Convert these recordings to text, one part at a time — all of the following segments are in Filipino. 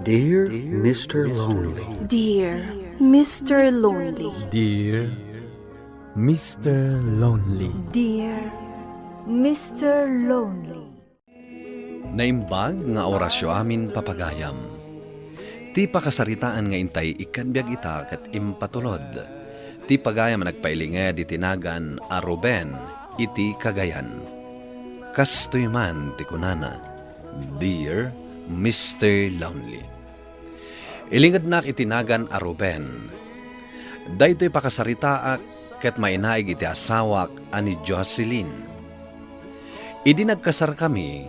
Dear Mr. Lonely. Dear Mr. Lonely. Dear Mr. Lonely. Dear Mr. Lonely. Naimbag nga orasyo amin papagayam. Ti pakasaritaan nga intay ikanbiag ita kat impatulod. Ti pagayam nagpailinga di tinagan a Ruben iti Cagayan. Kastoy man ti kunana, Dear Mr. Lonely. Ilingad nak itinagan a Ruben. Daytoy pakasaritaak ket mainaig iti asawak ani Jocelyn. Idi nagkasar kami,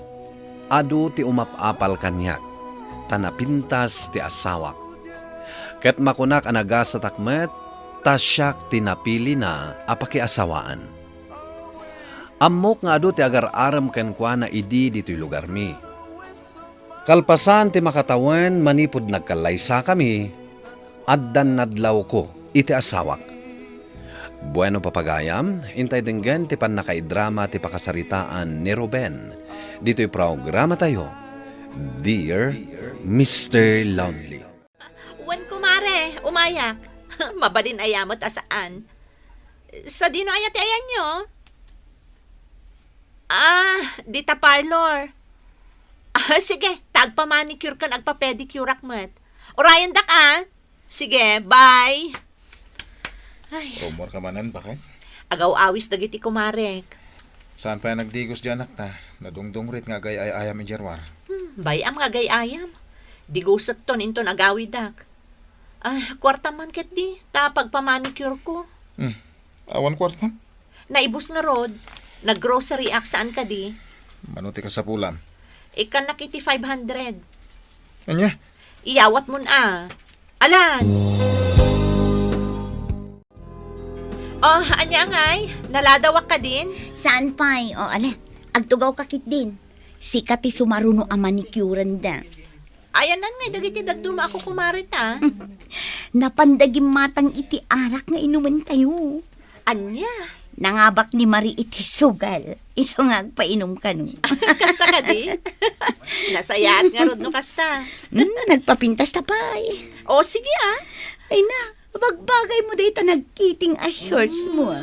adu ti umapapal kanyak, tanapintas ti asawak. Ket makunak anaga sa takmet, tasyak tinapili na apaki asawaan. Ammok nga adu ti agar aram ken kuana idi dito'y lugar mi. Kalpasan ti makatawan manipod nagkalaysa kami, addan nadlaw ko iti asawak. Bueno papagayam, intay denggan ti panakaidrama ti pakasaritaan ni Ruben. Dito'y programa tayo, Dear Mr. Lonely. Wan kumare, umayak. Mabalin ayamot asaan. Sa dino ayat ayan nyo? Dita parlor. Sige, tagpa-manicure kan, agpa-pedicure akmat. Orayan dak Sige, bye. Ay, Rumor ka manan, bakit? agaw-awis dagiti kumarek. Saan pa nagdigos dyan akta? Nadungdungrit nga gay ayam in Jerwar. Bayam nga gayayam. Di gusat ton inton agawi dak. Kwarta man ket di, pagpa-manicure ko. Awan kwarta? Naibus nga rod, nag-grocery ak saan ka di. Manuti ka sa pulam. Ikan nakiti 500. Anya? Iyawat mo na. Alan! Anya ngay, naladawak ka din? Saan pa'y? Ale, agtugaw kakit din. Sikat ti sumaruno ang manicurean da. Ayanan ngay, dagiti dagduma ako kumarit Napandagim matang iti arak nga inuman tayo. Anya? Nangabak ni Marie iti sugal. Iso nga agpainom ka no. Kasta ka di? Nasayaan nga rod no kasta. Nagpapintas na pa'y. O sige Ay na, bagbagay mo dito nagkiting as shorts mo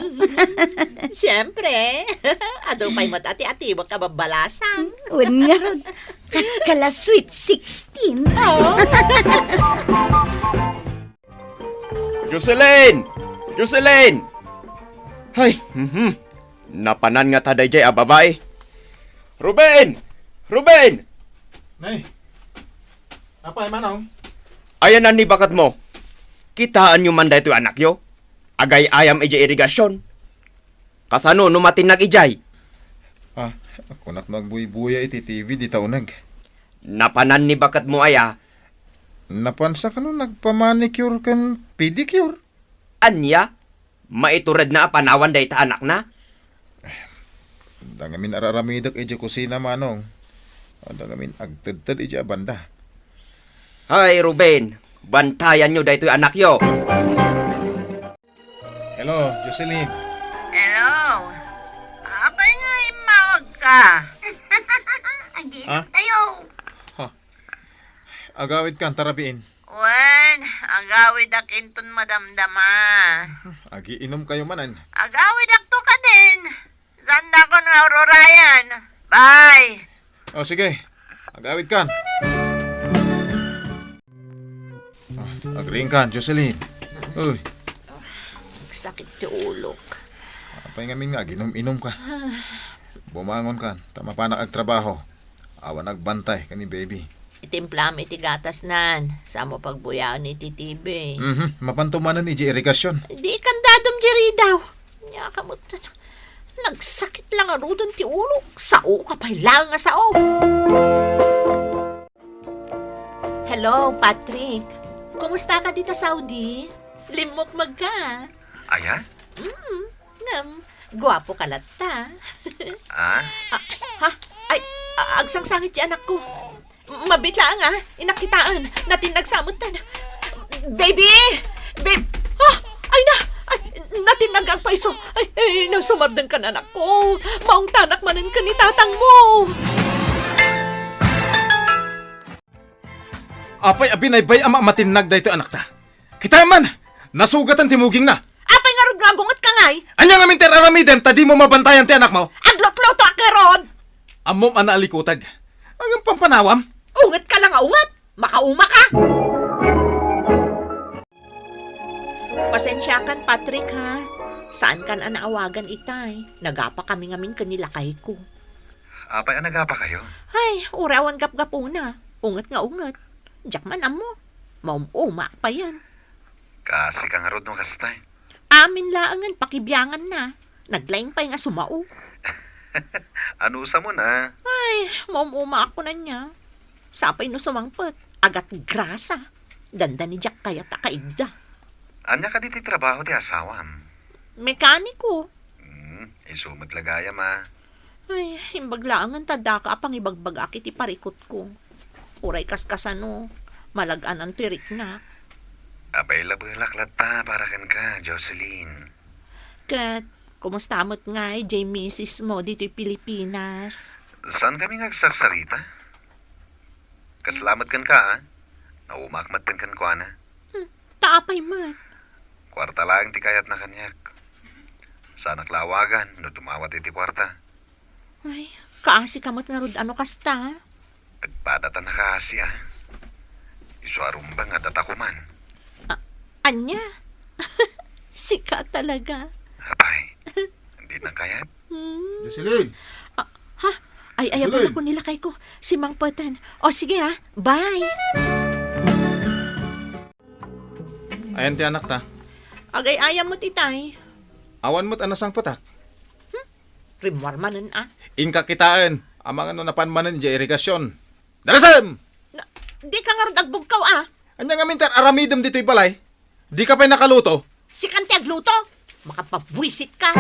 Siyempre. Ado pa'y matati-ati, wag ka babalasang. Wan nga rod. Kaskala sweet 16. Jocelyn! Jocelyn! Hay, napanan nga taday jay a babae. Ruben! Ruben! Nay! Apay manong? Ayan na ni bakat mo. Kitaan nyo man dahito anak yo. Agay ayam ijay irigasyon. Kasano numatin nag-ijay. Ako nak magbuy-buya iti TV di taunag. Napanan ni bakat mo aya. Napansa ka no nagpamanicure kan pedicure. Anya? Maitured na panawan dahito anak na. Dangamin araramidak iti kusina manong. Dangamin agtad-tad iti banda. Hay, Ruben. Bantayan nyo dahito anak yo. Hello, Jocelyn. Hello. Abay nga imawag ka. Ha? Tayo. Agawid kan tarabiin. Wen, agawid ak inton madamdama. Agi inom kayo manan. Agawid ak to ka din. Zanda ko nga Aurorayan. Bye. O sige, agawid kan. Agring kan, Jocelyn. Uy, Sakit ti ulok. apay ngamin nga, ginom-inom ka. Bumangon kan, tama pa na agtrabaho. Awan nagbantay kani baby. Itimplam iti gatas nan. Samo pagbuyaan iti TV. Mapantumanan iji irigasyon. Di kan dadom jiri daw. Nya kamot. Nagsakit lang arudon ti ulok. Sao ka pa'y lang nga sao. Hello, Patrick. Kumusta ka dito Saudi? Limok magka. Aya? Gwapo ka latta. Ay, agsangsangit si anak ko. Mabitla nga, inakitaan, natin nagsamutan. Baby! Ay na! Ay, natin nagagpaiso. Ay, nasumardan ka na anak ko. Maong tanak manan ka ni tatang mo. Apay abinay bay ama matinag dayto anak ta. Kita man, nasugatan timuging na. Apay nga rod nga gungot ka ngay. Anya nga minter aramiden, tadi mo mabantayan ti anak mo. Aglot-loto ak nga rod. Amom anaalikutag. Ang pampanawam. Ungat ka lang nga ungat. Makauma ka. Pasensya kan, Patrick, ha? Saan kan anaawagan itay? Nagapa kami ngamin kanilakay ko. Apay, nagapa kayo? Ay, urawan gap-gap una. Ungat nga ungat. Diyak man amo. Maumuma pa yan. Kasi kang arod no kastay. Amin laangan, pakibiyangan na. Naglaing pa nga sumao. Ano sa mo na? Ay, maumuma ako na niya. Sapay no sumangpot. Agat grasa. Danda ni Jack kaya takaigda. Anya ka diti trabaho ti asawam? Mekaniko. Isumot lagaya ma. Ay, imbaglaangan tada ka apang ibagbag akit iparikot ko. Uray kaskasano. Malagaan ang tirik na. Abay labulaklat ta para kan ka, Jocelyn. Kat, kumusta mo't nga jay misis mo dito Pilipinas? Saan kami ngagsarsarita? Kasalamat kan ka, ha? Naumakmat kan ko, ana. Taapay man. Kwarta lang ti kayat na kanyak. Sana klawagan, no tumawat iti kwarta. Ay, kaasi kamot nga rod ano kasta? Agpadatan na kasi, ha? Isuarumbang at atakuman. Anya? Sika talaga. Abay, hindi na kayat. Jocelyn. Ha? Ay, ayaw pa ko nilakay ko. Si Mang Patan. O sige ha, bye. Ayan ti anak ta. Agay ayam mo titay. Awan mo't anasang patak. Rimwar manan ah. Inka kitaan. Amang ano napanmanan di irigasyon. Darasem! Di ka nga rod agbugkaw ah. Anya nga minter aramidem dito'y balay. Di ka pa'y nakaluto. Si kanti agluto. Makapabwisit ka.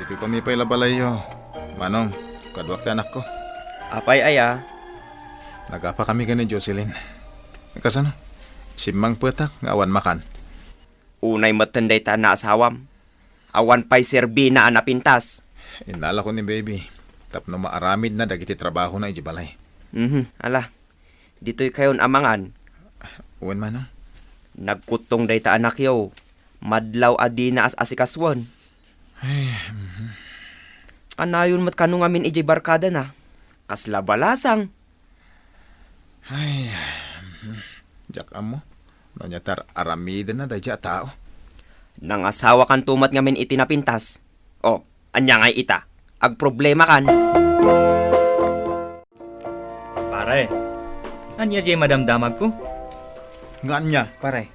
Dito'y kami pa'y labalay yo. Manong, kadwak ti anak ko. Apay aya. Nagapa kami gani Jocelyn. Kasano? Simang petak nga awan makan. Unay matenday ta na asawam. Awan pa'y serbi na anapintas. Inala ko ni baby. Tapno maaramid na dagiti trabaho na ijibalay. Ala. Dito'y kayon amangan. Uwan manong. Nagkutong day ta anak yo. Madlaw adi na as asikaswon. Anayon mat kanong amin ijay barkada na. Kasla balasang. Ay, jak amo. Nanyatar aramida na dayja tao. Nang asawa kan tumat ngamin itinapintas. O, anya ngay ita. Ag problema kan. Pare, anya jay madamdamag ko? Nga anya, pare.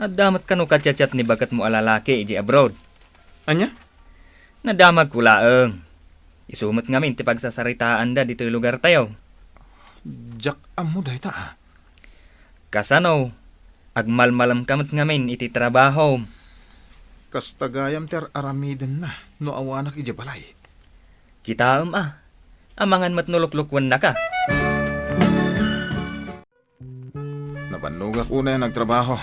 Nadamat ka no kachat ni bagat mo alalaki iji abroad. Anya? Nadamag ko laeng. Isumot ngamin ti pagsasaritaan da dito lugar tayo. Jak amo day ta. Kasano, agmalmalam kamot ngamin iti trabaho. Kastagayam ter aramiden na. No awanak ijabalay. Kitaam amangan mat nuluklukwan na ka. Nabanugak una yung nagtrabaho.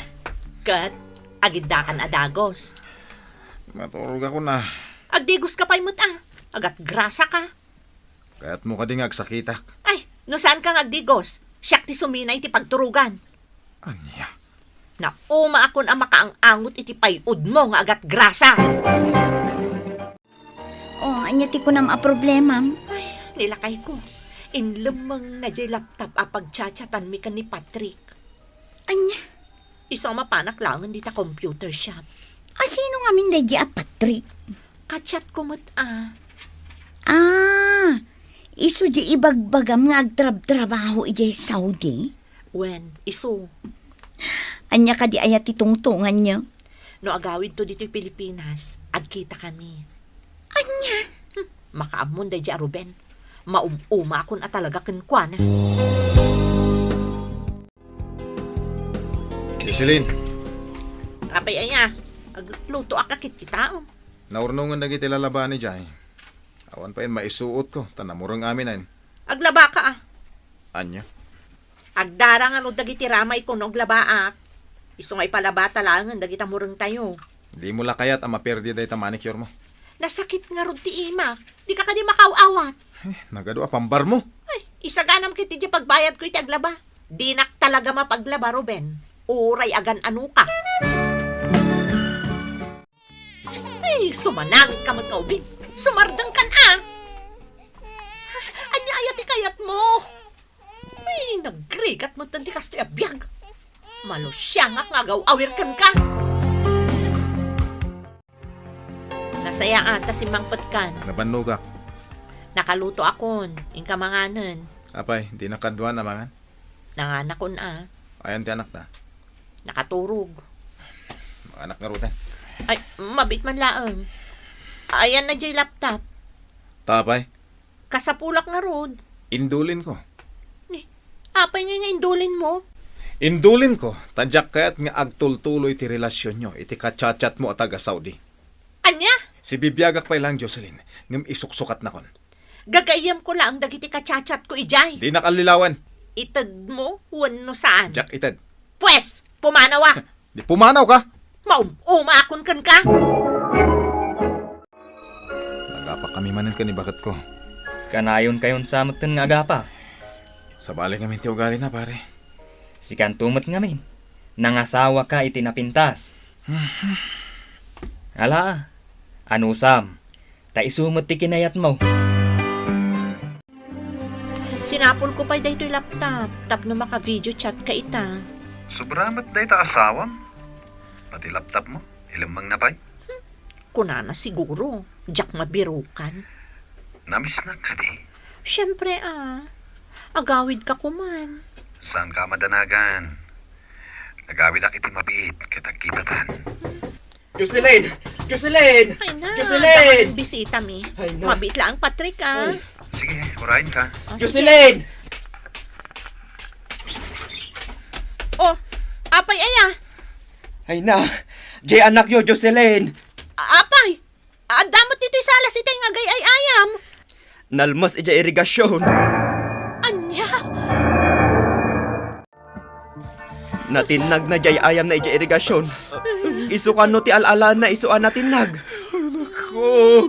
Kat, agidakan adagos. Maturog ako na. Agdigos ka pa'y ah. Agat grasa ka. Kaya't mo ka ding agsakitak. Ay, no saan kang agdigos? Siyak ti suminay ti pagturugan. Anya? Na uma akon ang makaang-angot iti payud mo nga agat grasa. Oh, anya ti ko na problema. Ay, nilakay ko. Inlemang na jay laptop apagchachatan mi kan ni Patrick. Anya? Isang mapanak langan di ta computer shop. Sino nga min day Patrick? Kachat ko mo't Isu di ibagbagam nga agtrab-trabaho ijay Saudi? When, iso. Anya ka di ayat itungtungan niyo? No agawid to dito'y Pilipinas, agkita kami. Anya? Makaamon day di Ruben. Maumuma akon at talaga kinkwana. Jocelyn, Apay aya, agluto akakit kita. naurnungan na kita lalaban ni Jai. Awan pa yun maisuot ko. Tanamurang amin ayin. Aglaba ka Anya? Agdarang ano dagiti ramay ko no aglabaak. Iso nga ipalaba talangan dagita murang tayo. Di mo lakayat ang maperdi day ta manicure mo. Nasakit nga rod ti ima. Di ka di makaawat. Nagado pambar mo. Ay, Isaganam kiti di pagbayad ko iti aglaba. Dinak talaga mapaglaba, Ruben. Uray agan ano ka. Ay, sumanang ka magkaubig. Sumardang kan Anya ayat ikayat mo. Ay, nagrigat mo tanti kasto abiyag. Malusyangak nga awir kan ka. Nasaya ata si Mang Petkan. Nabanugak. Nakaluto akon. Ingka manganan. Apay, di nakadwa na mangan. Nanganakon Ayan ti anak na. Nakaturog. Mga anak nga rutan. Ay, mabit man laang. Ayan na jay laptop. Tapay, Kasapulak nga rod. indulin ko. Apay nga indulin mo. Indulin ko, tadyak kaya't nga agtultuloy ti relasyon nyo, iti kachat-chat mo at taga-Saudi. Anya? Si bibiyagak pa lang, Jocelyn, ngam isuksukat na kon. Gagayam ko lang dagiti kachachat ko ijay. Di nakalilawan, Itad mo, wano saan? jak itad. Pwes, pumanawa. Di pumanaw ka. Umakon kan ka. Nagapa kami manin ka ni bakit ko. Kanayon kayon samatan nga agapa. Sa bali ngamin ti ugali na, pare. Si kantumot ngamin. Nangasawa ka iti napintas. Ala, anusam. Ta isumot ti kinayat mo. Sinapol ko pa dahito yung laptop. Tapno maka-video chat ka ita. Sobramat day ta asawam. Pati laptop mo, ilamang napay. Kunana siguro. Diyak mabirukan. Namiss na ka di. Siyempre agawid ka kuman. Saan ka madanagan? Nagawid ak iti mabit, kitag-kitatan. Jocelyn! Jocelyn! Ay na, Jocelyn! daman bisita mi. Ay na. Mabit lang, Patrick Sige, urahin ka. Sige. Jocelyn! Oh, apay aya. Ay na, jay anak yo, Jocelyn! Apay, damot dito'y salas itay nga gay ay ayam. Nalmas ija irigasyon. Anya? Natinag na jay ayam na ija irigasyon. Isukan no ti alala na isuan na tinag. Ko,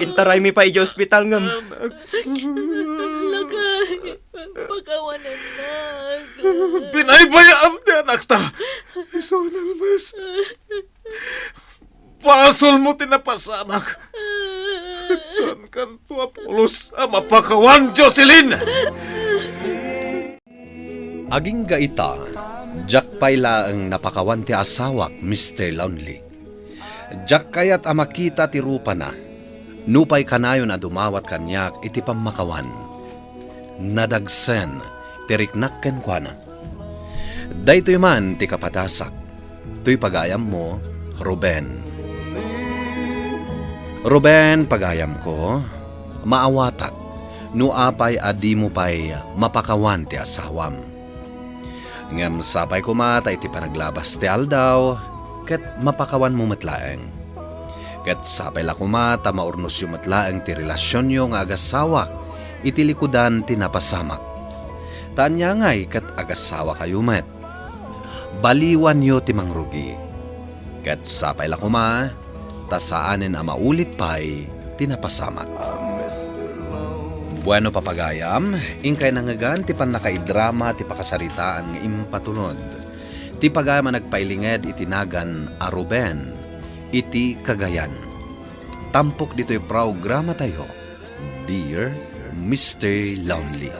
Intaray mi pa ija ospital ngam. Lagay, pagkawanan na. binaybayaan ti anak ta. Iso nalmas. Pasol mo tinapasanak. San kan tua pulos mapakawan, Jocelyn? Aging gaita, Jack payla ang napakawan ti asawak, Mr. Lonely. Jack kayat amakita ti rupa na, nupay kanayon na dumawat kanyak iti pamakawan. Nadagsen, tiriknak ken kuana. Daytoy man ti kapatasak, tuy pagayam mo, Ruben. Ruben, pagayam ko, maawatak, nuapay adi mo pa'y mapakawan ti asawam. Ngam sapay kumata iti panaglabas ti aldaw, ket mapakawan mo matlaeng. Ket sapay la kumata maurnos yung matlaeng ti relasyon yung agasawa, iti likudan ti napasamak. Tanya ngay ket agasawa kayo met. Baliwan yo ti mangrugi. Ket sapay la kuma, tasaanin a maulit pa'y tinapasamak. Bueno papagayam, ingkay nangagan ti pan nakaidrama ti pakasaritaan nga impatulod. Ti pagayam nagpailinged itinagan a Ruben, iti Cagayan. Tampok dito'y programa tayo, Dear Mr. Lonely.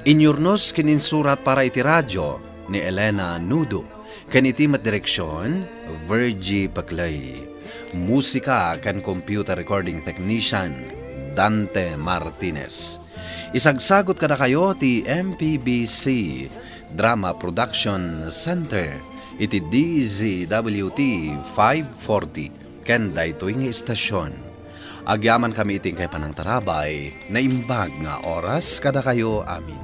Inyurnos kininsurat para iti radyo ni Elena Nudo, kan iti matdireksyon, Virgie Paclay. Musika kan computer recording technician, Dante Martinez. Isagsagot kada kayo ti MPBC Drama Production Center iti DZWT 540 ken daytoy nga istasyon. Agyaman kami iting kay panang tarabay na imbag nga oras kada kayo amin.